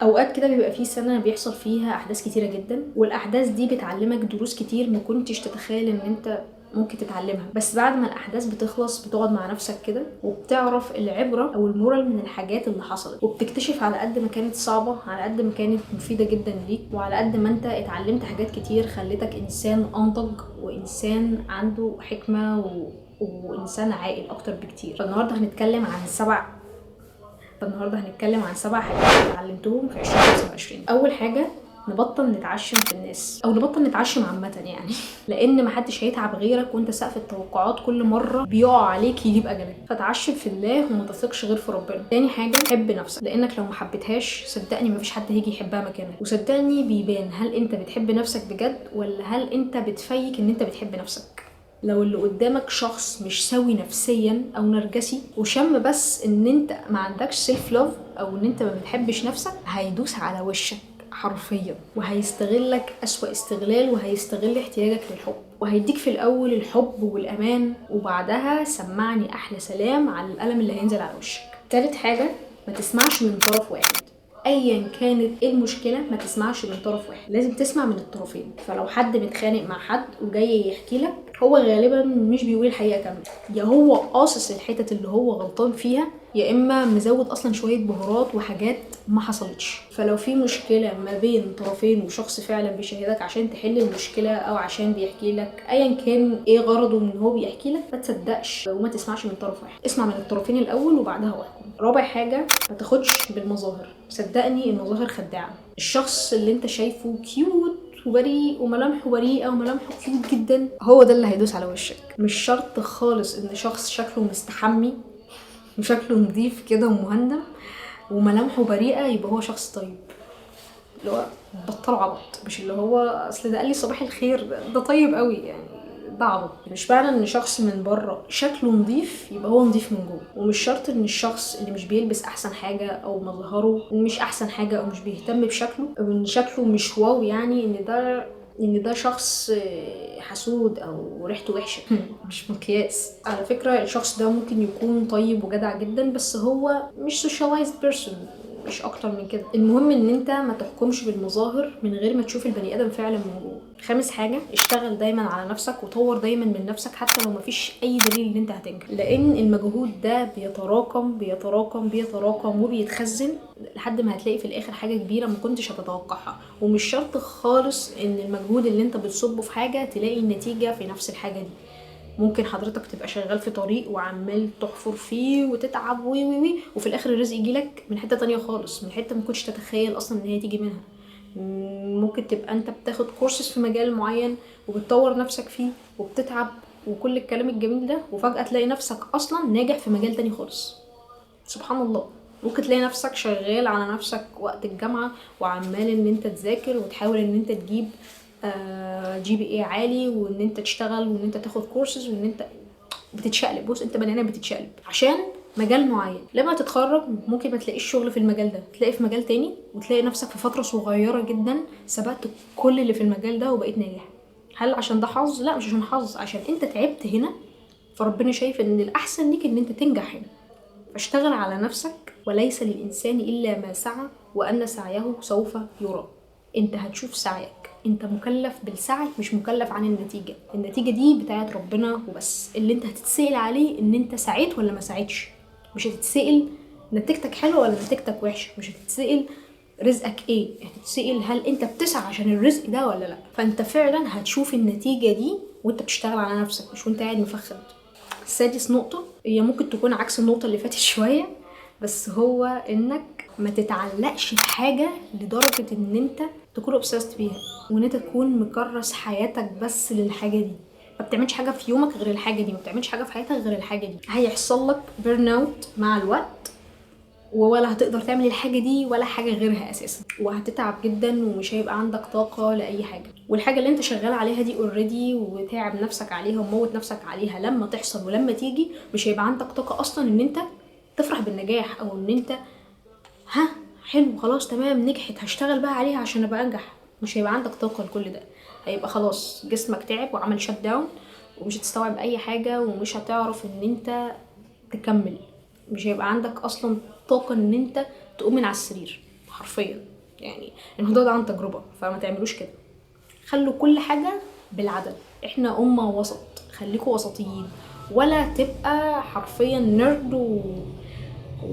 اوقات كده بيبقى في سنه بيحصل فيها احداث كتيره جدا، والاحداث دي بتعلمك دروس كتير ما كنتش تتخيل ان انت ممكن تتعلمها. بس بعد ما الاحداث بتخلص بتقعد مع نفسك كده وبتعرف العبره او المورال من الحاجات اللي حصلت، وبتكتشف على قد ما كانت صعبه على قد ما كانت مفيده جدا ليك، وعلى قد ما انت اتعلمت حاجات كتير خلتك انسان انضج وانسان عنده حكمه وانسان عاقل اكتر بكتير. فالنهارده هنتكلم عن سبع حاجات اتعلمتهم في 2025. اول حاجه، نبطل نتعشم في الناس او نبطل نتعشم عامه يعني لان محدش هيتعب غيرك، وانت سقف التوقعات كل مره بيقع عليك يجيب اجلك. فتعشم في الله وما تثقش غير في ربنا. تاني حاجه، حب نفسك، لانك لو ما حبيتهاش صدقني مفيش حد هيجي يحبها مكانك. وصدقني بيبان هل انت بتحب نفسك بجد ولا هل انت بتفيك ان انت بتحب نفسك. لو اللي قدامك شخص مش سوي نفسيا او نرجسي وشم بس ان انت ما عندكش سيلف لوف او ان انت ما بتحبش نفسك، هيدوس على وشك حرفيا وهيستغلك اسوأ استغلال، وهيستغل احتياجك للحب، وهيديك في الاول الحب والامان، وبعدها سمعني احلى سلام على القلم اللي هينزل على وشك. تالت حاجة، ما تسمعش من طرف واحد. ايا كانت ايه المشكله ما تسمعش من طرف واحد، لازم تسمع من الطرفين. فلو حد متخانق مع حد وجاي يحكي لك، هو غالبا مش بيقول الحقيقه كامله، يا هو قاصص الحتت اللي هو غلطان فيها، يا اما مزود اصلا شويه بهارات وحاجات ما حصلتش. فلو في مشكله ما بين طرفين وشخص فعلا بيشاهدك عشان تحل المشكله او عشان بيحكي لك، ايا كان ايه غرضه من هو بيحكي لك، ما تصدقش وما تسمعش من طرف واحد، اسمع من الطرفين الاول وبعدها احكم. رابع حاجه، ما تاخدش بالمظاهر. صدقني المظاهر خداعه. الشخص اللي انت شايفه كيوت وبريء وملامحه بريئه وملامحه كيوت جدا، هو ده اللي هيدوس على وشك. مش شرط خالص ان شخص شكله مستحمي وشكله نظيف كده ومهندم وملامحه بريئه يبقى هو شخص طيب. اللي هو بطلوا عبط، مش اللي هو اصل ده قال لي صباح الخير ده طيب قوي يعني، ده عبط. مش معنى ان شخص من بره شكله نظيف يبقى هو نظيف من جوه. ومش شرط ان الشخص اللي مش بيلبس احسن حاجه او مظهره مش احسن حاجه او مش بيهتم بشكله او ان شكله مش واو يعني ان ده شخص حسود او ريحته وحشه مش مقياس. على فكره الشخص ده ممكن يكون طيب وجدع جدا، بس هو مش socialized person، مش اكتر من كده. المهم ان انت ما تحكمش بالمظاهر من غير ما تشوف البني ادم فعلا من جوه. خامس حاجه، اشتغل دايما على نفسك وطور دايما من نفسك حتى لو مفيش اي دليل ان انت هتنجح، لان المجهود ده بيتراكم بيتراكم بيتراكم وبيتخزن لحد ما هتلاقي في الاخر حاجه كبيره ما كنتش هتتوقعها. ومش شرط خالص ان المجهود اللي انت بتصبه في حاجه تلاقي النتيجه في نفس الحاجه دي. ممكن حضرتك تبقى شغال في طريق وعمال تحفر فيه وتتعب وي وفي الاخر الرزق يجيلك من حته تانية خالص، من حته ما كنتش تتخيل اصلا ان هي تيجي منها. ممكن تبقى انت بتاخد كورسز في مجال معين وبتطور نفسك فيه وبتتعب وكل الكلام الجميل ده، وفجاه تلاقي نفسك اصلا ناجح في مجال تاني خالص. سبحان الله. ممكن تلاقي نفسك شغال على نفسك وقت الجامعه وعمال ان انت تذاكر وتحاول ان انت تجيب GPA عالي، وان انت تشتغل وان انت تاخد كورسز وان انت بتتشقلب. بص انت بني ادم بتتشقلب عشان مجال معين، لما تتخرج ممكن ما تلاقيش شغل في المجال ده، تلاقي في مجال تاني وتلاقي نفسك في فتره صغيره جدا سبقت كل اللي في المجال ده وبقيت ناجح. هل عشان ده حظ؟ لا، مش عشان حظ، عشان انت تعبت هنا فربنا شايف ان الاحسن ليك ان انت تنجح هنا. فاشتغل على نفسك، وليس للانسان الا ما سعى وان سعيه سوف يرى. انت هتشوف سعيك، انت مكلف بالسعي مش مكلف عن النتيجة. النتيجة دي بتاعت ربنا وبس. اللي انت هتتسأل عليه ان انت سعيت ولا ما سعيتش. مش هتتسأل نتيجتك حلوة ولا نتيجتك وحشة، مش هتتسأل رزقك ايه، هتتسأل هل انت بتسعى عشان الرزق ده ولا لا. فانت فعلا هتشوف النتيجة دي وانت بتشتغل على نفسك، مش وانت قاعد مفخد. سادس نقطة، هي ممكن تكون عكس النقطة اللي فاتت شوية، بس هو انك ما تتعلقش بحاجة لدرجة ان انت تكون obsessed بيها وان انت تكون مكرس حياتك بس للحاجة دي. ما بتعملش حاجة في يومك غير الحاجة دي، ما بتعملش حاجة في حياتك غير الحاجة دي. هيحصل لك بيرن اوت مع الوقت، ولا هتقدر تعمل الحاجة دي ولا حاجة غيرها اساسا، وهتتعب جدا ومش هيبقى عندك طاقة لأي حاجة. والحاجة اللي انت شغال عليها دي اوريدي وتعب نفسك عليها وموت نفسك عليها لما تحصل ولما تيجي، مش هيبقى عندك طاقة اصلا ان انت تفرح بالنجاح او ان انت حلو خلاص تمام نجحت هشتغل بقى عليها عشان ابقى انجح. مش هيبقى عندك طاقة لكل ده، هيبقى خلاص جسمك تعب وعمل شت داون ومش هتستوعب اي حاجة ومش هتعرف ان انت تكمل. مش هيبقى عندك اصلا طاقة ان انت تقوم من على السرير حرفيا. يعني الموضوع ده عن تجربه، فما تعملوش كده. خلوا كل حاجه بالعدل. احنا امه وسط، خليكوا وسطيين، ولا تبقى حرفيا نرد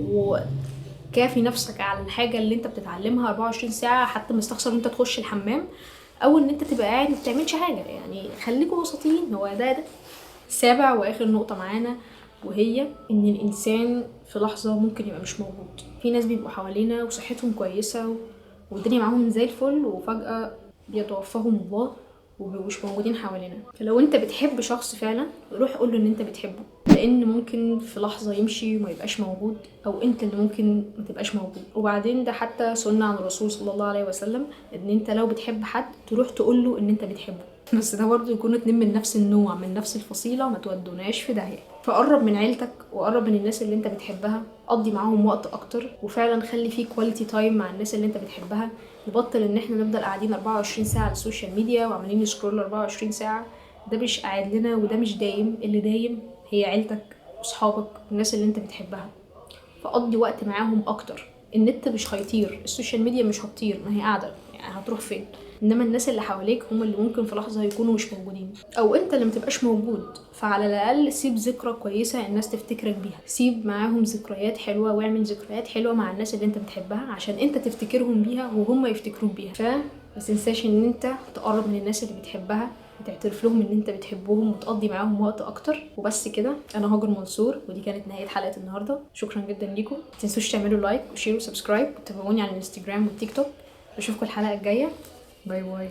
وكافي نفسك على الحاجه اللي انت بتتعلمها 24 ساعه، حتى مستخسر ان انت تخش الحمام او ان انت تبقى قاعد ما بتعملش حاجه. يعني خليكوا وسطيين. هو ده سابع واخر نقطه معانا، وهي ان الانسان في لحظه ممكن يبقى مش موجود. في ناس بيبقوا حوالينا وصحتهم كويسه والدنيا معاهم زي الفل، وفجاه بيتوفاهم الله ومش موجودين حوالينا. فلو انت بتحب شخص فعلا روح قول له ان انت بتحبه، لان ممكن في لحظه يمشي وما يبقاش موجود، او انت اللي ممكن ما تبقاش موجود. وبعدين ده حتى سنه عن الرسول صلى الله عليه وسلم، ان انت لو بتحب حد تروح تقول له ان انت بتحبه، بس ده برضه يكونوا اتنين من نفس النوع من نفس الفصيله، ما تودوناش في داهيه. فقرب من عيلتك وقرب من الناس اللي انت بتحبها، قضي معاهم وقت اكتر، وفعلا خلي فيه كواليتي تايم مع الناس اللي انت بتحبها. نبطل ان احنا نفضل قاعدين 24 ساعه على السوشيال ميديا وعمالين نسكرول 24 ساعه. ده مش قاعد لنا وده مش دايم. اللي دايم هي عيلتك واصحابك والناس اللي انت بتحبها، فقضي وقت معاهم اكتر. النت مش هيطير، السوشيال ميديا مش هتطير، ما هي قاعده، يعني هتروح فين؟ انما الناس اللي حواليك هم اللي ممكن في لحظه يكونوا مش موجودين، او انت اللي متبقاش موجود. فعلى الاقل سيب ذكرى كويسه الناس تفتكرك بيها، سيب معاهم ذكريات حلوه، واعمل ذكريات حلوه مع الناس اللي انت بتحبها عشان انت تفتكرهم بيها وهم يفتكروك بيها. فما تنساش ان انت تقرب من الناس اللي بتحبها وتعترف لهم ان انت بتحبهم وتقضي معاهم وقت اكتر. وبس كده. انا هاجر منصور، ودي كانت نهايه حلقه النهارده. شكرا جدا ليكم. ما تنسوش تعملوا لايك وشير وسبسكرايب، وتابعوني على الانستجرام والتيك توك. اشوفكم الحلقه الجايه. باي باي.